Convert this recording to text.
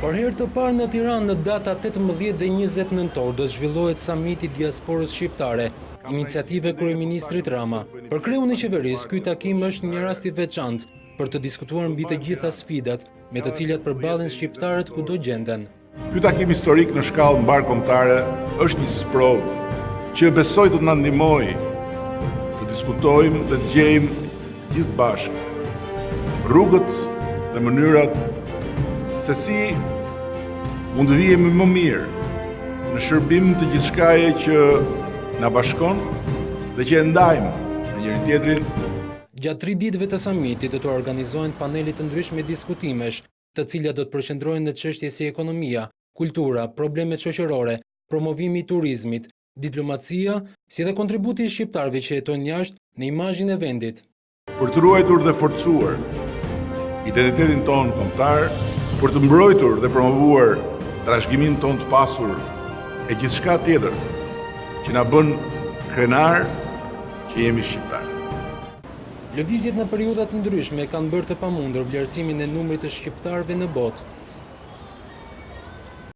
Për herë të parë në Tiranë në data 18 dhe 20 nëntor do të zhvillohet samiti diasporës shqiptare, iniciative kryeministrit Rama. Për kreun e qeverisë, ky takim është një rast i veçantë për të diskutuar mbi të gjitha sfidat me të cilat përballen shqiptarët kudo gjenden. Ky takim historik në shkallë mbarkombëtare është një sprov që besoj do të na ndihmojë të diskutojmë dhe të gjejmë të gjithë bashkë rrugët dhe mënyrat se si mund të vijemi më mirë në shërbim të gjithçkaje që na bashkon dhe që e ndajmë me njëri tjetrin. Gjatë 3 ditëve të samitit do të organizohen panele të ndryshme diskutimesh, të cilat do të përqendrohen në çështje si ekonomia, kultura, problemet shoqërore, promovimi i turizmit, diplomacia, si dhe kontributi i shqiptarëve që jetojnë jashtë në imazhin e vendit. Për të ruajtur dhe forcuar identitetin tonë kombëtar, për të mbrojtur dhe promovuar trashëgiminë tonë të pasur e gjithçka tjetër që na bën krenar që jemi shqiptar. Lëvizjet në periudha të ndryshme kanë bërë të pamundur vlerësimin e numrit të shqiptarëve në botë.